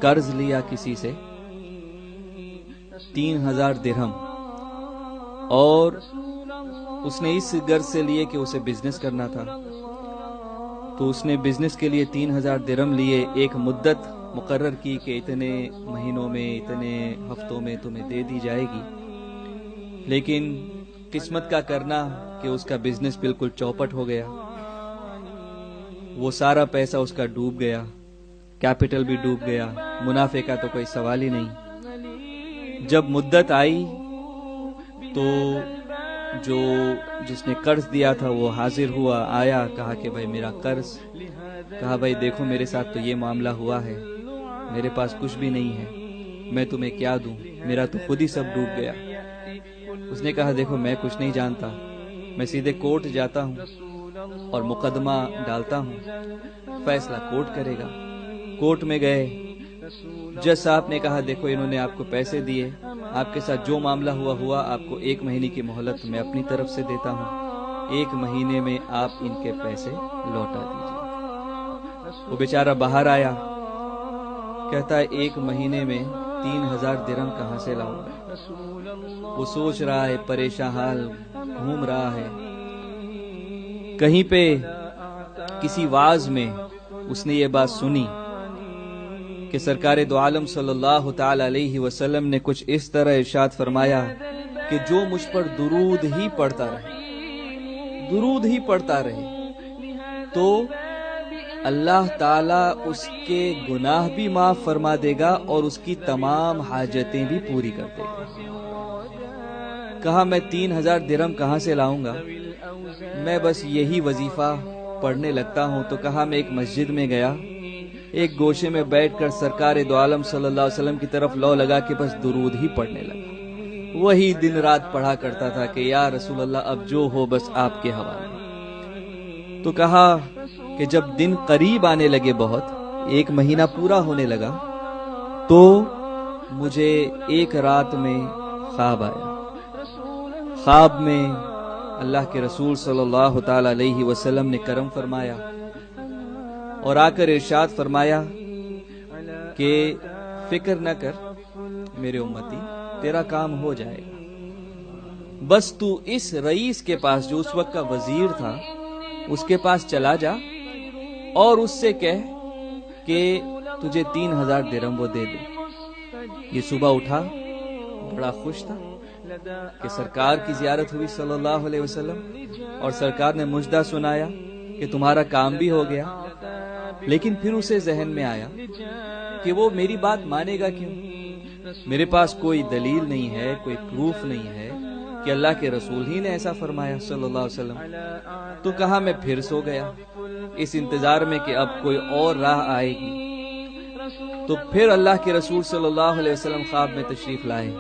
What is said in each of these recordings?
قرض لیا کسی سے 3000 درہم، اور اس نے اس غرض سے لیے کہ اسے بزنس کرنا تھا، تو اس نے بزنس کے لیے 3000 درہم لیے، ایک مدت مقرر کی کہ اتنے مہینوں میں اتنے ہفتوں میں تمہیں دے دی جائے گی، لیکن قسمت کا کرنا کہ اس کا بزنس بالکل چوپٹ ہو گیا، وہ سارا پیسہ اس کا ڈوب گیا، کیپٹل بھی ڈوب گیا، منافع کا تو کوئی سوال ہی نہیں۔ جب مدت آئی تو جس نے قرض دیا تھا وہ حاضر ہوا، آیا، کہا کہ بھائی میرا قرض، کہا بھائی دیکھو میرے ساتھ تو یہ معاملہ ہوا ہے، میرے پاس کچھ بھی نہیں ہے، میں تمہیں کیا دوں، میرا تو خود ہی سب ڈوب گیا۔ اس نے کہا دیکھو میں کچھ نہیں جانتا، میں سیدھے کورٹ جاتا ہوں اور مقدمہ ڈالتا ہوں، فیصلہ کورٹ کرے گا۔ کورٹ میں گئے، جج صاحب نے کہا دیکھو انہوں نے آپ کو پیسے دیے، آپ کے ساتھ جو معاملہ ہوا، آپ کو 1 مہینے کی مہلت میں اپنی طرف سے دیتا ہوں، 1 مہینے میں آپ ان کے پیسے لوٹا دیجیے۔ وہ بیچارہ باہر آیا، کہتا ہے 1 مہینے میں 3000 درہم کہاں سے لاؤں گا؟ وہ سوچ رہا ہے، پریشان حال گھوم رہا ہے۔ کہیں پہ کسی واعظ میں اس نے یہ بات سنی کہ سرکار دو عالم صلی اللہ تعالی علیہ وسلم نے کچھ اس طرح ارشاد فرمایا کہ جو مجھ پر درود ہی پڑھتا رہے تو اللہ تعالی اس کے گناہ بھی معاف فرما دے گا اور اس کی تمام حاجتیں بھی پوری کر دے گا۔ کہا میں 3000 درہم کہاں سے لاؤں گا، میں بس یہی وظیفہ پڑھنے لگتا ہوں۔ تو کہا میں ایک مسجد میں گیا، ایک گوشے میں بیٹھ کر سرکار دو عالم صلی اللہ علیہ وسلم کی طرف لو لگا کہ بس درود ہی پڑھنے لگا، وہی دن رات پڑھا کرتا تھا کہ یا رسول اللہ اب جو ہو بس آپ کے حوالے۔ تو کہا کہ جب دن قریب آنے لگے، بہت 1 مہینہ پورا ہونے لگا، تو مجھے ایک رات میں خواب آیا۔ خواب میں اللہ کے رسول صلی اللہ تعالی علیہ وسلم نے کرم فرمایا اور آ کر ارشاد فرمایا کہ فکر نہ کر میرے امتی، تیرا کام ہو جائے گا، بس تو اس رئیس کے پاس جو اس وقت کا وزیر تھا اس کے پاس چلا جا اور اس سے کہہ کہ تجھے 3000 درہم وہ دے دے۔ یہ صبح اٹھا، بڑا خوش تھا کہ سرکار کی زیارت ہوئی صلی اللہ علیہ وسلم، اور سرکار نے مجدہ سنایا کہ تمہارا کام بھی ہو گیا۔ لیکن پھر اسے ذہن میں آیا کہ وہ میری بات مانے گا کیوں؟ میرے پاس کوئی دلیل نہیں ہے، کوئی پروف نہیں ہے کہ اللہ کے رسول ہی نے ایسا فرمایا صلی اللہ علیہ وسلم۔ تو کہا میں پھر سو گیا اس انتظار میں کہ اب کوئی اور راہ آئے گی۔ تو پھر اللہ کے رسول صلی اللہ علیہ وسلم خواب میں تشریف لائے،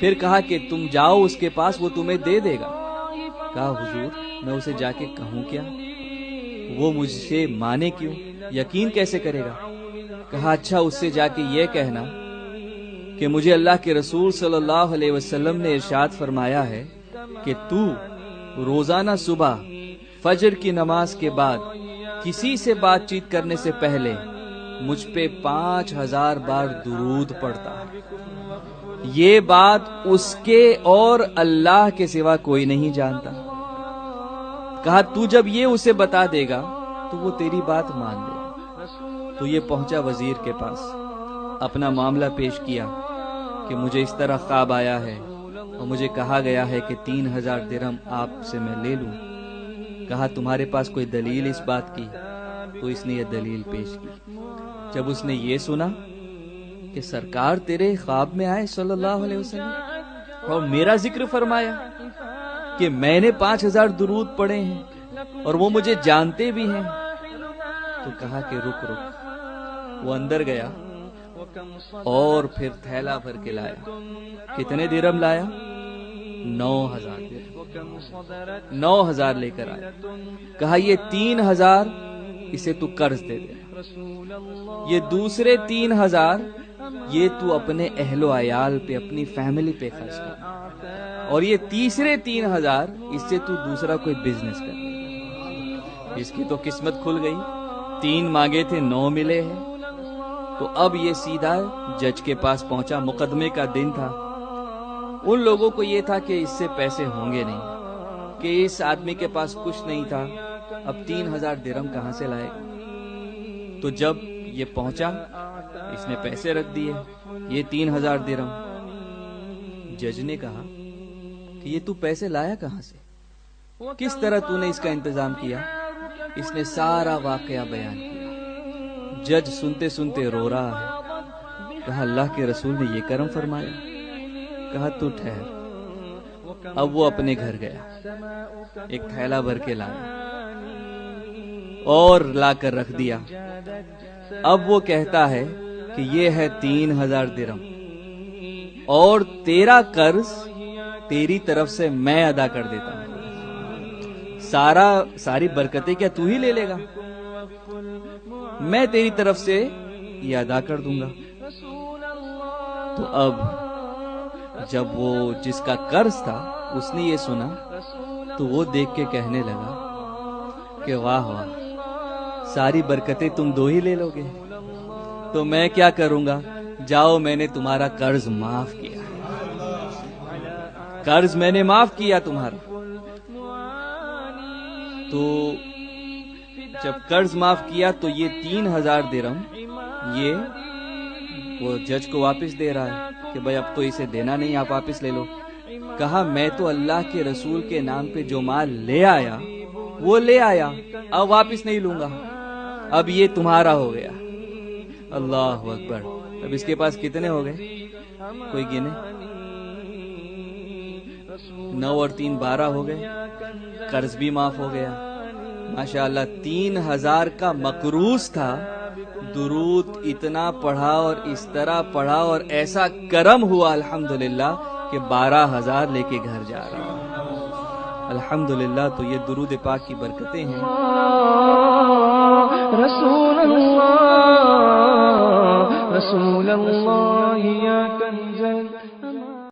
پھر کہا کہ تم جاؤ اس کے پاس، وہ تمہیں دے دے گا۔ کہا حضور میں اسے جا کے کہوں کیا، وہ مجھ سے مانے کیوں، یقین کیسے کرے گا؟ کہا اچھا اس سے جا کے یہ کہنا کہ مجھے اللہ کے رسول صلی اللہ علیہ وسلم نے ارشاد فرمایا ہے کہ تو روزانہ صبح فجر کی نماز کے بعد کسی سے بات چیت کرنے سے پہلے مجھ پہ 5000 بار درود پڑتا ہے، یہ بات اس کے اور اللہ کے سوا کوئی نہیں جانتا۔ کہا تو جب یہ اسے بتا دے گا تو وہ تیری بات مان لے گا۔ تو یہ پہنچا وزیر کے پاس، اپنا معاملہ پیش کیا کہ مجھے اس طرح خواب آیا ہے اور مجھے کہا گیا ہے کہ 3000 درہم آپ سے میں لے لوں۔ کہا تمہارے پاس کوئی دلیل اس بات کی؟ تو اس نے یہ دلیل پیش کی۔ جب اس نے یہ سنا کہ سرکار تیرے خواب میں آئے صلی اللہ علیہ وسلم اور میرا ذکر فرمایا کہ میں نے 5000 درود پڑھے ہیں اور وہ مجھے جانتے بھی ہیں، تو کہا کہ رک وہ اندر گیا اور پھر تھیلا بھر کے لایا۔ کتنے درہم لایا؟ 9000 درہم، 9000 لے کر آیا۔ کہا یہ 3000 اسے تو قرض دے دے، یہ دوسرے 3000 یہ تو اپنے اہل و عیال پہ، اپنی فیملی پہ خرچ کر، اور یہ تیسرے 3000 اس سے تو دوسرا کوئی بزنس کر۔ اس کی تو قسمت کھل گئی، 3 مانگے تھے 9 ملے ہیں۔ تو اب یہ سیدھا جج کے پاس پہنچا، مقدمے کا دن تھا۔ ان لوگوں کو یہ تھا کہ اس سے پیسے ہوں گے نہیں، کہ اس آدمی کے پاس کچھ نہیں تھا، اب 3000 درہم کہاں سے لائے گا؟ تو جب یہ پہنچا، اس نے پیسے رکھ دیے، یہ 3000 درہم۔ جج نے کہا کہ یہ تو پیسے لایا کہاں سے، کس طرح تو نے اس کا انتظام کیا؟ اس نے سارا واقعہ بیان کیا۔ جج سنتے سنتے رو رہا ہے۔ کہا اللہ کے رسول نے یہ کرم فرمایا؟ کہا تو ٹھہر۔ اب وہ اپنے گھر گیا، ایک تھیلا بھر کے لایا اور لا کر رکھ دیا۔ اب وہ کہتا ہے کہ یہ ہے 3000 درہم اور تیرا قرض تیری طرف سے میں ادا کر دیتا ہوں، ساری برکتیں کیا تو ہی لے لے گا؟ میں تیری طرف سے یہ ادا کر دوں گا۔ تو اب جب وہ جس کا قرض تھا اس نے یہ سنا تو وہ دیکھ کے کہنے لگا کہ واہ واہ، ساری برکتیں تم دو ہی لے لو گے، تو میں کیا کروں گا؟ جاؤ، میں نے تمہارا قرض معاف کیا، قرض میں نے معاف کیا تمہارا۔ تو جب قرض معاف کیا تو یہ 3000 درہم یہ وہ جج کو واپس دے رہا ہے کہ بھائی اب تو اسے دینا نہیں، آپ واپس لے لو۔ کہا میں تو اللہ کے رسول کے نام پہ جو مال لے آیا وہ لے آیا، اب واپس نہیں لوں گا، اب یہ تمہارا ہو گیا۔ اللہ اکبر۔ اب اس کے پاس کتنے ہو گئے؟ کوئی گنے؟ 9 اور 3 12 ہو گئے، قرض بھی معاف ہو گیا۔ ماشاءاللہ 3000 کا مقروض تھا، درود اتنا پڑھا اور اس طرح پڑھا اور ایسا کرم ہوا الحمدللہ کہ 12000 لے کے گھر جا رہا ہے الحمدللہ۔ تو یہ درود پاک کی برکتیں ہیں۔ رسول اللہ رسول اللہ